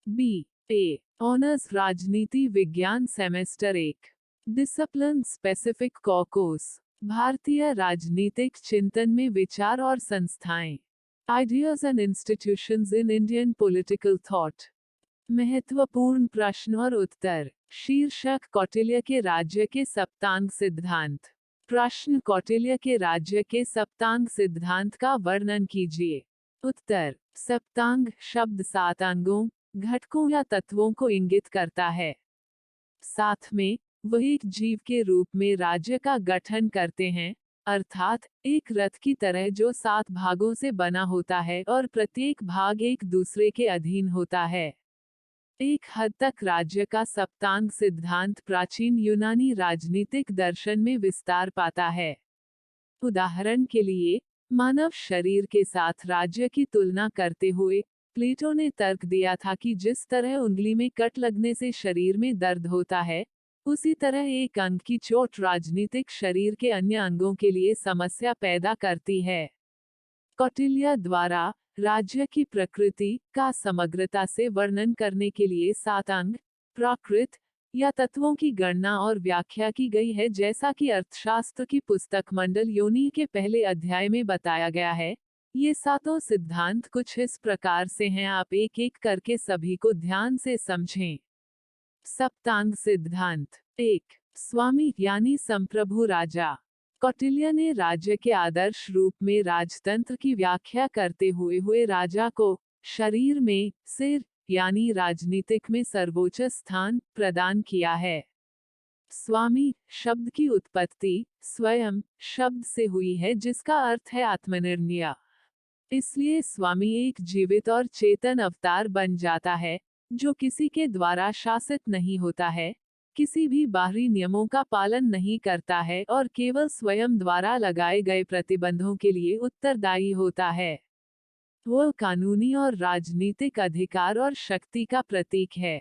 B A honours राजनीति विज्ञान semester 1 discipline specific course भारतीय राजनीतिक चिंतन में विचार और संस्थाएं ideas and institutions in Indian political thought महत्वपूर्ण प्रश्न और उत्तर शीर्षक कौटिल्य के राज्य के सप्तांग सिद्धांत प्रश्न कौटिल्य के राज्य के सप्तांग सिद्धांत का वर्णन कीजिए उत्तर सप्तांग शब्द 7 अंगों घटकों या तत्वों को इंगित करता है साथ में वह एक जीव के रूप में राज्य का गठन करते हैं अर्थात एक रथ की तरह जो 7 भागों से बना होता है और प्रत्येक भाग एक दूसरे के अधीन होता है एक हद तक राज्य का सप्तांग सिद्धांत प्राचीन यूनानी राजनीतिक दर्शन में विस्तार पाता है उदाहरण के लिए मानव शरीर के साथ राज्य की तुलना करते हुए प्लेटो ने तर्क दिया था कि जिस तरह उंगली में कट लगने से शरीर में दर्द होता है उसी तरह एक अंग की चोट राजनीतिक शरीर के अन्य अंगों के लिए समस्या पैदा करती है कौटिल्य द्वारा राज्य की प्रकृति का समग्रता से वर्णन करने के लिए 7 अंग प्राकृत या तत्वों की गणना और व्याख्या की गई है जैसा कि अर्थशास्त्र की पुस्तक मंडल योनि के पहले अध्याय में बताया गया है ये 7 सिद्धांत कुछ इस प्रकार से हैं आप एक एक करके सभी को ध्यान से समझें सप्तांग सिद्धांत 1 स्वामी यानी संप्रभु राजा कौटिल्य ने राज्य के आदर्श रूप में राजतंत्र की व्याख्या करते हुए राजा को शरीर में सिर यानी राजनीतिक में सर्वोच्च स्थान प्रदान किया है स्वामी शब्द की उत्पत्ति स्वयं शब्द से हुई है जिसका अर्थ है आत्मनिर्णय इसलिए स्वामी एक जीवित और चेतन अवतार बन जाता है जो किसी के द्वारा शासित नहीं होता है किसी भी बाहरी नियमों का पालन नहीं करता है और केवल स्वयं द्वारा लगाए गए प्रतिबंधों के लिए उत्तरदायी होता है वह कानूनी और राजनीतिक अधिकार और शक्ति का प्रतीक है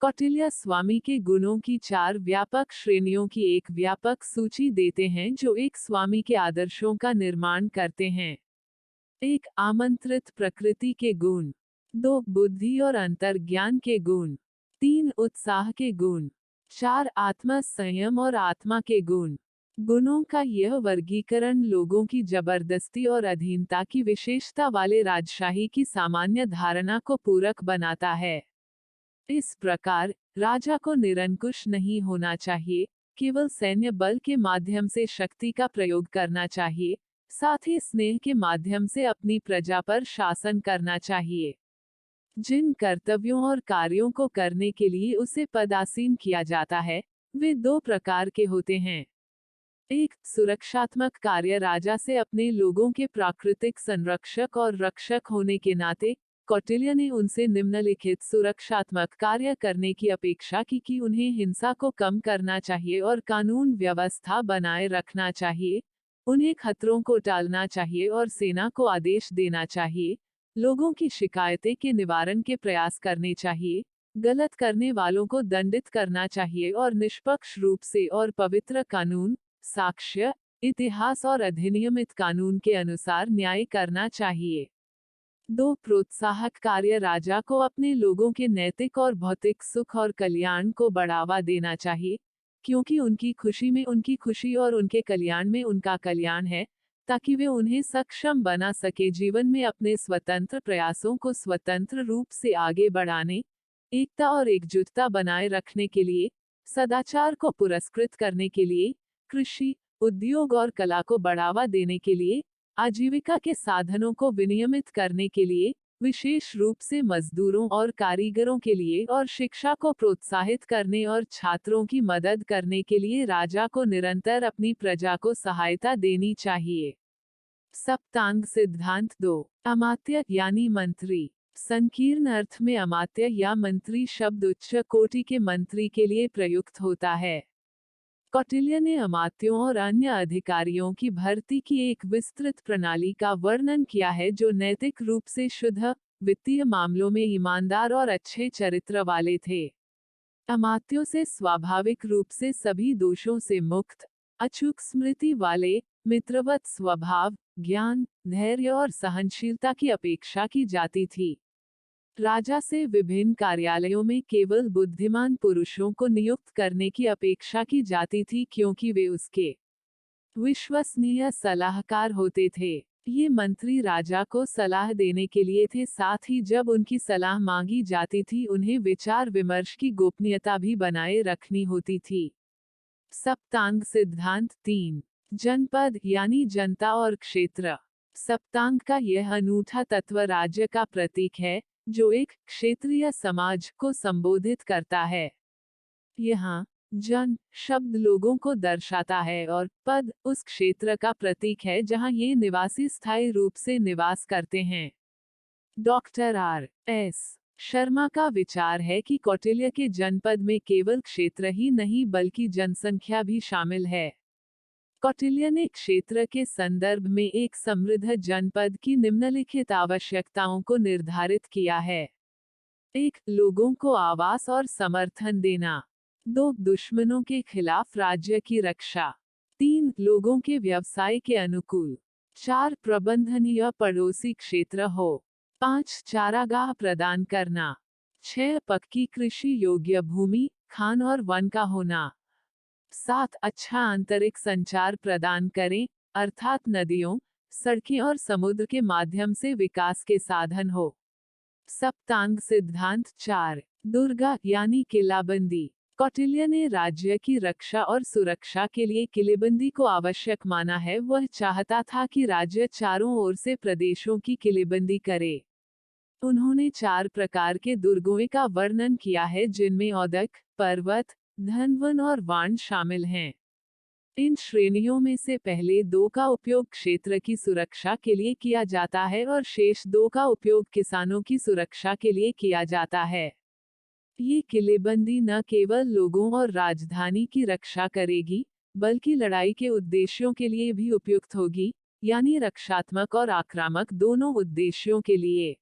कौटिल्य स्वामी के गुणों की 4 व्यापक श्रेणियों की एक व्यापक सूची देते हैं जो एक स्वामी के आदर्शों का निर्माण करते हैं 1 आमंत्रित प्रकृति के गुण 2 बुद्धि और अंतर्ज्ञान के गुण 3 उत्साह के गुण 4 आत्म संयम और आत्मा के गुण गुणों का यह वर्गीकरण लोगों की जबरदस्ती और अधीनता की विशेषता वाले राजशाही की सामान्य धारणा को पूरक बनाता है इस प्रकार राजा को निरंकुश नहीं होना चाहिए केवल सैन्य बल के माध्यम से शक्ति का प्रयोग करना चाहिए साथ ही स्नेह के माध्यम से अपनी प्रजा पर शासन करना चाहिए जिन कर्तव्यों और कार्यों को करने के लिए उसे पदासीन किया जाता है वे 2 प्रकार के होते हैं 1 सुरक्षात्मक कार्य राजा से अपने लोगों के प्राकृतिक संरक्षक और रक्षक होने के नाते कौटिल्य ने उनसे निम्नलिखित सुरक्षात्मक कार्य करने की अपेक्षा की कि उन्हें हिंसा को कम करना चाहिए और कानून व्यवस्था बनाए रखना चाहिए उन्हें खतरों को टालना चाहिए और सेना को आदेश देना चाहिए लोगों की शिकायतें के निवारण के प्रयास करने चाहिए गलत करने वालों को दंडित करना चाहिए और निष्पक्ष रूप से और पवित्र कानून साक्ष्य इतिहास और अधिनियमित कानून के अनुसार न्याय करना चाहिए 2 प्रोत्साहक कार्य राजा को अपने लोगों के नैतिक और भौतिक सुख और कल्याण को बढ़ावा देना चाहिए क्योंकि उनकी खुशी में उनकी खुशी और उनके कल्याण में उनका कल्याण है ताकि वे उन्हें सक्षम बना सके जीवन में अपने स्वतंत्र प्रयासों को स्वतंत्र रूप से आगे बढ़ाने एकता और एकजुटता बनाए रखने के लिए सदाचार को पुरस्कृत करने के लिए कृषि उद्योग और कला को बढ़ावा देने के लिए आजीविका के साधनों को विनियमित करने के लिए विशेष रूप से मजदूरों और कारीगरों के लिए और शिक्षा को प्रोत्साहित करने और छात्रों की मदद करने के लिए राजा को निरंतर अपनी प्रजा को सहायता देनी चाहिए सप्तांग सिद्धांत 2 अमात्य यानी मंत्री संकीर्ण अर्थ में अमात्य या मंत्री शब्द उच्च कोटि के मंत्री के लिए प्रयुक्त होता है कौटिल्य ने अमात्यों और अन्य अधिकारियों की भर्ती की एक विस्तृत प्रणाली का वर्णन किया है जो नैतिक रूप से शुद्ध वित्तीय मामलों में ईमानदार और अच्छे चरित्र वाले थे अमात्यों से स्वाभाविक रूप से सभी दोषों से मुक्त अचूक स्मृति वाले मित्रवत स्वभाव ज्ञान धैर्य और सहनशीलता की अपेक्षा की जाती थी राजा से विभिन्न कार्यालयों में केवल बुद्धिमान पुरुषों को नियुक्त करने की अपेक्षा की जाती थी क्योंकि वे उसके विश्वसनीय सलाहकार होते थे। ये मंत्री राजा को सलाह देने के लिए थे, साथ ही जब उनकी सलाह मांगी जाती थी उन्हें विचार विमर्श की गोपनीयता भी बनाए रखनी होती थी। सप्तांग सिद्धांत 3। जनपद यानी जनता और क्षेत्र। सप्तांग का यह अनूठा तत्व राज्य का प्रतीक है, जो एक क्षेत्रीय समाज को संबोधित करता है। यहाँ जन शब्द लोगों को दर्शाता है और पद उस क्षेत्र का प्रतीक है जहाँ ये निवासी स्थायी रूप से निवास करते हैं। डॉक्टर आर एस शर्मा का विचार है कि कौटिल्य के जनपद में केवल क्षेत्र ही नहीं बल्कि जनसंख्या भी शामिल है। कौटिल्य ने क्षेत्र के संदर्भ में एक समृद्ध जनपद की निम्नलिखित आवश्यकताओं को निर्धारित किया है। 1. लोगों को आवास और समर्थन देना। 2. दुश्मनों के खिलाफ राज्य की रक्षा। 3. लोगों के व्यवसाय के अनुकूल। 4. प्रबंधनीय पड़ोसी क्षेत्र हो। 5. चारागाह प्रदान करना। 6. पक्की कृषि योग्य भूमि, खान और वन का होना। 7. अच्छा आंतरिक संचार प्रदान करें, अर्थात नदियों, सड़कें और समुद्र के माध्यम से विकास के साधन हो। सप्तांग सिद्धांत 4। दुर्गा यानी किलाबंदी। कौटिल्य ने राज्य की रक्षा और सुरक्षा के लिए किलेबंदी को आवश्यक माना है। वह चाहता था कि राज्य चारों ओर से प्रदेशों की किलेबंदी करे। उन्होंने 4 प्रकार के दुर्गों का वर्णन किया है, जिनमें औदक, पर्वत, धनवन और वाण शामिल हैं। इन श्रेणियों में से पहले 2 का उपयोग क्षेत्र की सुरक्षा के लिए किया जाता है और शेष 2 का उपयोग किसानों की सुरक्षा के लिए किया जाता है। ये किलेबंदी न केवल लोगों और राजधानी की रक्षा करेगी, बल्कि लड़ाई के उद्देश्यों के लिए भी उपयुक्त होगी, यानी रक्षात्मक और आक्रामक दोनों उद्देश्यों के लिए।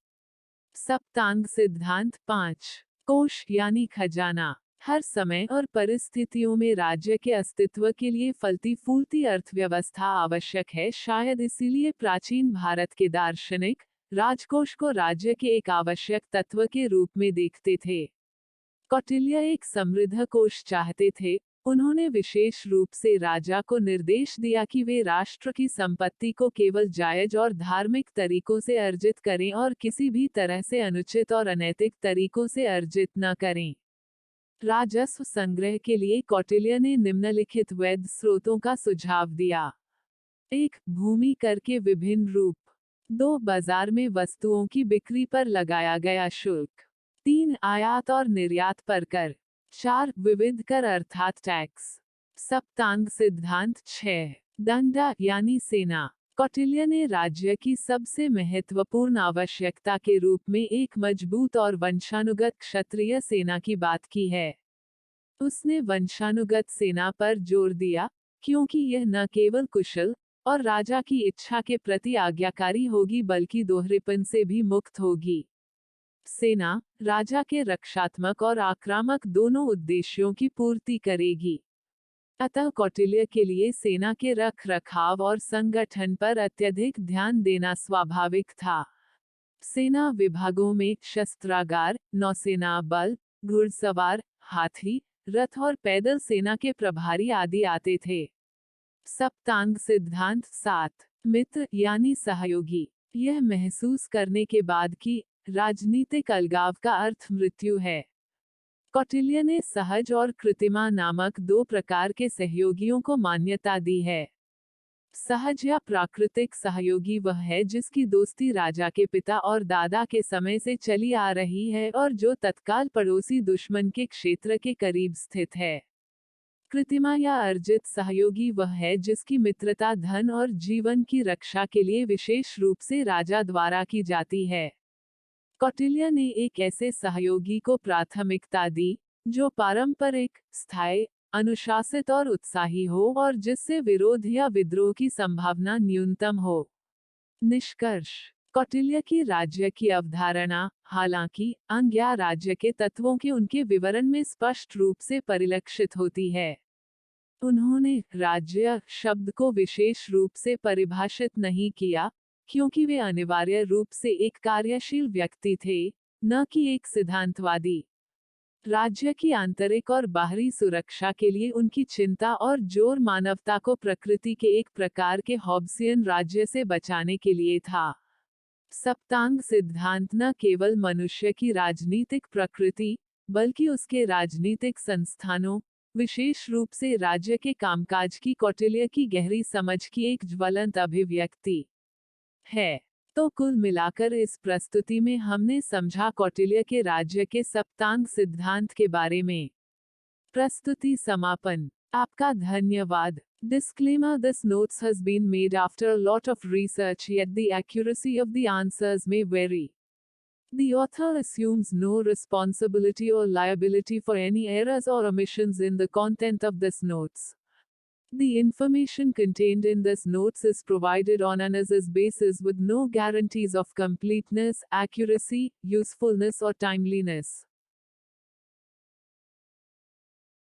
सप्तांग सिद्धांत 5। कोष यानी खजाना। हर समय और परिस्थितियों में राज्य के अस्तित्व के लिए फलती फूलती अर्थव्यवस्था आवश्यक है। शायद इसीलिए प्राचीन भारत के दार्शनिक राजकोष को राज्य के एक आवश्यक तत्व के रूप में देखते थे। कौटिल्य एक समृद्ध कोष चाहते थे। उन्होंने विशेष रूप से राजा को निर्देश दिया कि वे राष्ट्र की संपत्ति को केवल जायज और धार्मिक तरीकों से अर्जित करें और किसी भी तरह से अनुचित और अनैतिक तरीकों से अर्जित न करें। राजस्व संग्रह के लिए कौटिल्य ने निम्नलिखित वैध स्रोतों का सुझाव दिया। 1. भूमि कर के विभिन्न रूप। 2. बाजार में वस्तुओं की बिक्री पर लगाया गया शुल्क। 3. आयात और निर्यात पर कर। 4. विविध कर अर्थात टैक्स। सप्तांग सिद्धांत 6। दंड यानी सेना। कौटिल्य ने राज्य की सबसे महत्वपूर्ण आवश्यकता के रूप में एक मजबूत और वंशानुगत क्षत्रिय सेना की बात की है। उसने वंशानुगत सेना पर जोर दिया, क्योंकि यह न केवल कुशल और राजा की इच्छा के प्रति आज्ञाकारी होगी बल्कि दोहरेपन से भी मुक्त होगी। सेना राजा के रक्षात्मक और आक्रामक दोनों उद्देश्यों की पूर्ति करेगी। अतः कौटिल्य के लिए सेना के रख रखाव और संगठन पर अत्यधिक ध्यान देना स्वाभाविक था। सेना विभागों में शस्त्रागार, नौसेना बल, घुड़सवार, हाथी, रथ और पैदल सेना के प्रभारी आदि आते थे। सप्तांग सिद्धांत 7। मित्र यानी सहयोगी। यह महसूस करने के बाद कि राजनीतिक अलगाव का अर्थ मृत्यु है, कौटिल्य ने सहज और कृत्रिमा नामक 2 प्रकार के सहयोगियों को मान्यता दी है। सहज या प्राकृतिक सहयोगी वह है जिसकी दोस्ती राजा के पिता और दादा के समय से चली आ रही है और जो तत्काल पड़ोसी दुश्मन के क्षेत्र के करीब स्थित है। कृत्रिमा या अर्जित सहयोगी वह है जिसकी मित्रता धन और जीवन की रक्षा के लिए विशेष रूप से राजा द्वारा की जाती है। कौटिल्य ने एक ऐसे सहयोगी को प्राथमिकता दी, जो पारंपरिक, स्थायी, अनुशासित और उत्साही हो और जिससे विरोध या विद्रोह की संभावना न्यूनतम हो। निष्कर्ष: कौटिल्य की राज्य की अवधारणा, हालांकि अंग्या राज्य के तत्वों के उनके विवरण में स्पष्ट रूप से परिलक्षित होती है। उन्होंने राज्य शब्द को विशेष रूप से परिभाषित नहीं किया, क्योंकि वे अनिवार्य रूप से एक कार्यशील व्यक्ति थे, न कि एक सिद्धांतवादी। राज्य की आंतरिक और बाहरी सुरक्षा के लिए उनकी चिंता और जोर मानवता को प्रकृति के एक प्रकार के हॉब्सियन राज्य से बचाने के लिए था। सप्तांग सिद्धांत न केवल मनुष्य की राजनीतिक प्रकृति, बल्कि उसके राजनीतिक संस्थानों, विशेष रूप से राज्य के कामकाज की कौटिल्य की गहरी समझ की एक ज्वलंत अभिव्यक्ति है। तो कुल मिलाकर इस प्रस्तुति में हमने समझा कौटिल्य के राज्य के सप्तांग सिद्धांत के बारे में। प्रस्तुति समापन। आपका धन्यवाद। Disclaimer: This notes has been made after a lot of research, yet the accuracy of the answers may vary. The author assumes no responsibility or liability for any errors or omissions in the content of this notes. The information contained in this notes is provided on an as-is basis with no guarantees of completeness, accuracy, usefulness or timeliness.